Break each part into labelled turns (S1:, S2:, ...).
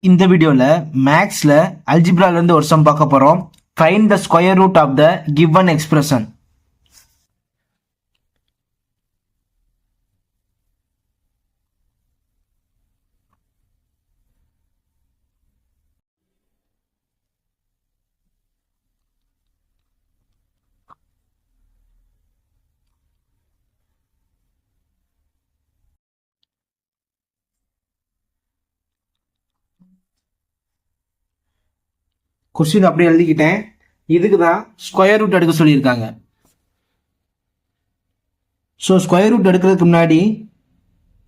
S1: இந்த வீடியோல மேக்ஸ்ல அல்ஜிப்ரால இருந்து ஒரு சம் பார்க்க போறோம். Find the square root of the given expression. Question அப்படியே எழுதிக்கிட்டேன். இதுக்கு தான் ஸ்கொயர் ரூட் எடுக்க சொல்லியிருக்காங்க. ஸோ ஸ்கொயர் ரூட் எடுக்கிறதுக்கு முன்னாடி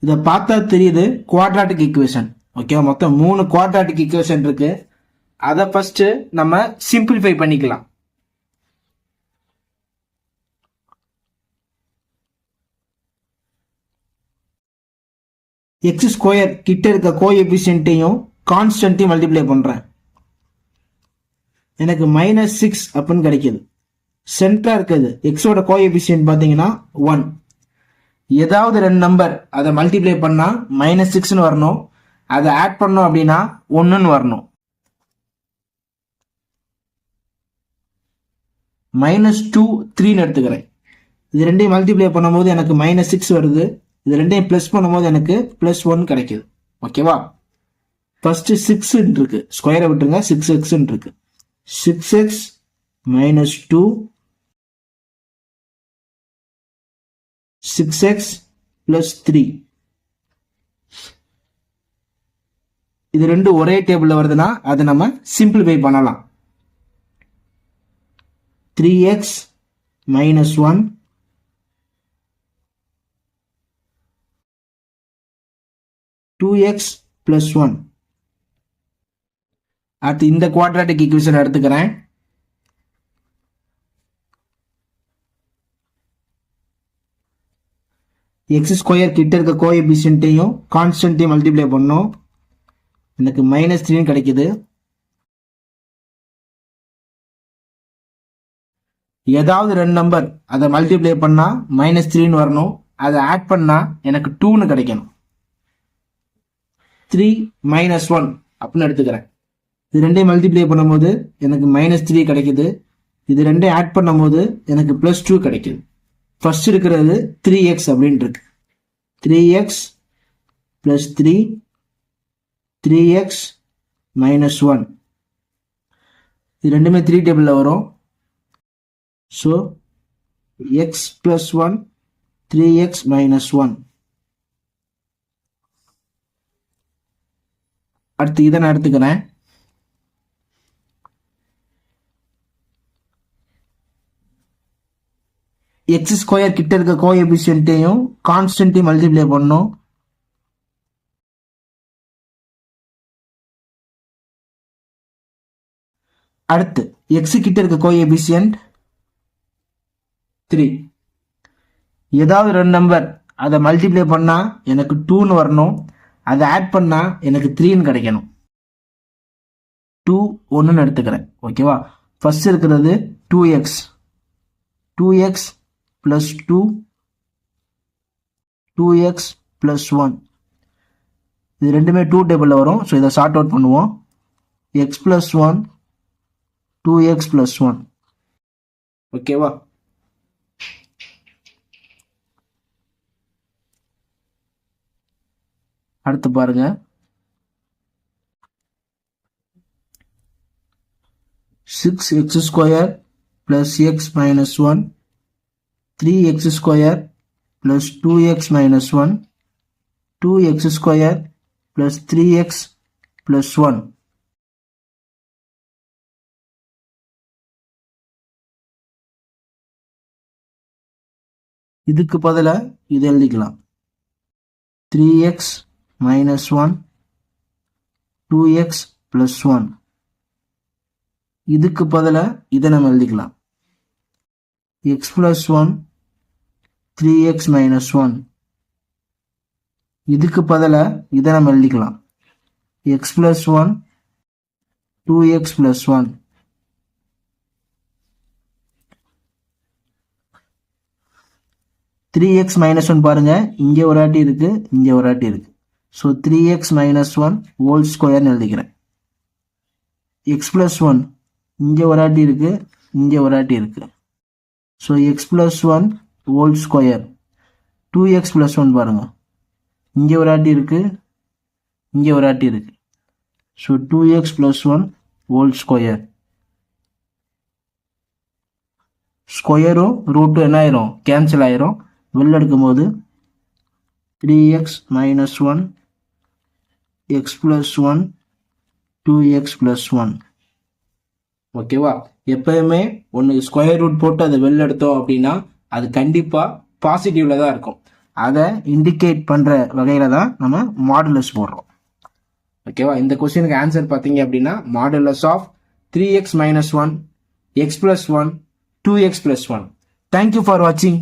S1: இதை பார்த்தா தெரியுது குவாட்ராட்டிக் ஈக்குவேஷன். ஓகே, மொத்தம் 3 குவாட்ராட்டிக் ஈக்குவேஷன் இருக்கு. அதை ஃபர்ஸ்ட் நம்ம சிம்பிளிஃபை பண்ணிக்கலாம். எக்ஸ் ஸ்கொயர் கிட்ட இருக்க கோஎஃபிஷியன்ட்டையும் கான்ஸ்டன்ட்டையும் மல்டிப்ளை பண்றேன். எனக்கு -6 அப்படின்னு கிடைக்குது. சென்டரா இருக்குது எக்ஸோட கோஎஃபிஷியன்ட் பார்த்தீங்கன்னா 1. ஏதாவது 2 நம்பர் அதை மல்டிப்ளை பண்ணா -6ன்னு வரணும். அதை ஆட் பண்ணோம் அப்படின்னா 1ன்னு வரணும். -2 3ன்னு எடுத்துக்கிறேன். இது ரெண்டையும் மல்டிப்ளை பண்ணும்போது எனக்கு -6 வருது. இது ரெண்டையும் பிளஸ் பண்ணும்போது எனக்கு +1 கிடைக்குது. ஓகேவா? ஃபர்ஸ்ட் 6 இருக்கு, ஸ்கொயரை விட்டுருங்க, 6x இருக்கு. 6x - 2 6x + 3. இது ரெண்டு ஒரே டேபிள்ல வருதுன்னா அதை நம்ம சிம்பிளிஃபை பண்ணலாம். 3x - 1 2x + 1. அடுத்து இந்த குவாட்ராட்டிக் ஈக்குவேஷன் எடுத்துக்கிறேன். எக்ஸ் ஸ்கொயர் கிட்ட இருக்க கோஎஃபிஷியன்ட்டையும் கான்ஸ்டன்ட்டையும் மல்டிப்ளை பண்ணோம். எனக்கு -3 கிடைக்குது. ஏதாவது 2 நம்பர் அதை மல்டிப்ளை பண்ணா -3ன்னு வரணும். அதை ஆட் பண்ணா எனக்கு 2ன்னு கிடைக்கணும். 3 - 1 அப்படின்னு எடுத்துக்கிறேன். இது ரெண்டையும் மல்டிப்ளை பண்ணும்போது எனக்கு -3 கிடைக்குது. இது ரெண்டையும் ஆட் பண்ணும்போது எனக்கு +2 கிடைக்குது. ஃபர்ஸ்ட் இருக்கிறது 3x அப்படின்னு இருக்கு. 3x + 3 3x - 1. இது ரெண்டுமே 3 டேபிள்ல வரும். So x + 1 3x - 1. அடுத்து இதை நான் எடுத்துக்கிறேன். எக்ஸ் ஸ்கொயர் கிட்ட இருக்க கோஎஃபிஷியன்ட்டையும் கான்ஸ்டன்ட்டையும் மல்டிப்ளை பண்ணோம். அடுத்து எக்ஸ் கிட்ட இருக்க கோஎஃபிஷியன்ட் 3. ஏதாவது 2 நம்பர் அதை மல்டிப்ளை பண்ணா எனக்கு 2ன்னு வரணும். அதை ஆட் பண்ணா எனக்கு 3ன்னு கிடைக்கணும். 2 1ன்னு எடுத்துக்கிறேன். ஓகேவா? ஃபர்ஸ்ட் இருக்கிறது 2x + 2 2x + 1. இது ரெண்டுமே 2 டேபிள்ல வரும். ஸோ இதை சார்ட் அவுட் பண்ணுவோம். x + 1 2x + 1. ஓகேவா? அடுத்து பாருங்க, 6x² + x - 1 3x² + 2x - 1 2x² + 3x + 1. இதுக்கு பதிலா இது எழுதிக்கலாம். 3x - 1 2x + 1. இதுக்கு பதிலா இதை நம்ம எழுதிக்கலாம். x + 1 3x - 1. இதுக்கு பதிலா இதை நம்ம எழுதிக்கலாம். x + 1 2x + 1. -3x - 1 பாருங்க, இங்க ஒரு ஆட்டி இருக்கு, இங்க ஒரு ஆட்டி இருக்கு. ஸோ 3x மைனஸ் 1 ஹோல் ஸ்கொயர்னு எழுதிக்கிறேன். எக்ஸ் ப்ளஸ் 1 இங்கே ஒரு ஆட்டி இருக்கு, இங்கே ஒரு ஆட்டி இருக்கு. So X plus 1 whole square 2x plus 1 பாருங்க, இங்கே ஒரு ஆட்டி இருக்கு, இங்கே ஒரு ஆட்டி இருக்கு. So 2x plus 1 whole square. ஸ்கொயரும் ரூட்டும் என்ன ஆயிரும், கேன்சல் ஆயிரும். வெளில எடுக்கும்போது 3x minus 1 x plus 1 2x plus 1. ஓகேவா? எப்பயுமே ஒன்று ஸ்கொயர் ரூட் போட்டு அதை வெளில எடுத்தோம் அப்படின்னா அது கண்டிப்பாக பாசிட்டிவ்ல தான் இருக்கும். அதை இண்டிகேட் பண்ணுற வகையில் தான் நம்ம மாடுலஸ் போடுறோம். ஓகேவா? இந்த கொஸ்டினுக்கு ஆன்சர் பார்த்தீங்க அப்படின்னா modulus of 3x minus 1 x plus 1 2x plus 1. Thank you for வாட்சிங்.